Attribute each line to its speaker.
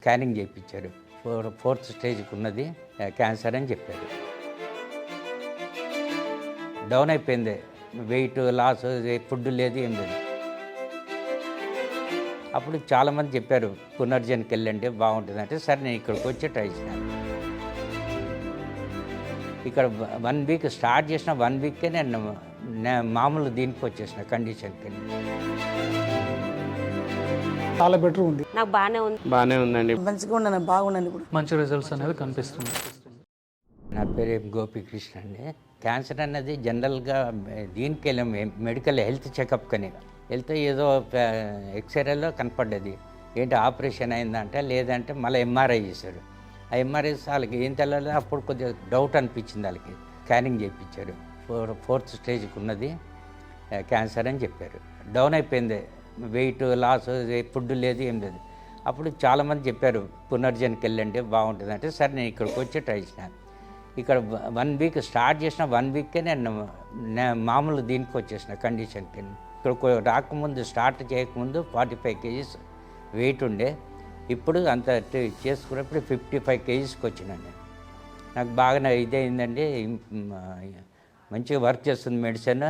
Speaker 1: Scanning చేయించారు. Fourth స్టేజ్కి ఉన్నది క్యాన్సర్ అని చెప్పారు. డౌన్ అయిపోయింది, వెయిట్ లాస్, ఫుడ్ లేదు, ఏం లేదు. అప్పుడు చాలామంది చెప్పారు పునర్జన్కి వెళ్ళండి బాగుంటుంది అంటే, సరే నేను ఇక్కడికి వచ్చి ట్రై చేశాను. ఇక్కడ 1 వీక్ స్టార్ట్ చేసిన 1 వీక్కే నేను మామూలు దీనికి వచ్చేసిన కండిషన్కి.
Speaker 2: చాలా బెటర్ ఉంది.
Speaker 3: నాకు బాగానే ఉందండి.
Speaker 2: మంచిగా ఉన్నాను, బాగున్నాను. ఇప్పుడు
Speaker 4: మంచి రిజల్ట్స్ అనేవి కనిపిస్తుంది.
Speaker 1: నా పేరు గోపికృష్ణ అండి. క్యాన్సర్ అన్నది జనరల్గా దీనికి వెళ్ళాం, మెడికల్ హెల్త్ చెకప్ కని వెళ్తే ఏదో ఎక్స్రేలో కనపడ్డది. ఏంటి ఆపరేషన్ అయిందంటే, లేదంటే మళ్ళీ ఎంఆర్ఐ చేశారు. ఆ ఎంఆర్ఐ వాళ్ళకి ఏం తెలియదు. అప్పుడు కొద్దిగా డౌట్ అనిపించింది, వాళ్ళకి స్కానింగ్ చేయించారు. ఫోర్త్ స్టేజ్కి ఉన్నది క్యాన్సర్ అని చెప్పారు. డౌన్ అయిపోయింది, వెయిట్ లాస్, ఫుడ్ లేదు, ఏం లేదు. అప్పుడు చాలామంది చెప్పారు పునర్జన్కి వెళ్ళండి బాగుంటుంది అంటే, సరే నేను ఇక్కడికి వచ్చి ట్రై చేశాను. ఇక్కడ 1 వీక్ స్టార్ట్ చేసిన 1 వీక్కే నేను మామూలు దీనికి వచ్చేసిన కండిషన్కి. ఇక్కడ రాకముందు, స్టార్ట్ చేయకముందు 45 కేజీస్ వెయిట్ ఉండే. ఇప్పుడు అంత చేసుకున్నప్పుడు 55 కేజీస్కి వచ్చినాను. నాకు బాగా ఇదైందండి. మంచిగా వర్క్ చేస్తుంది మెడిసిన్.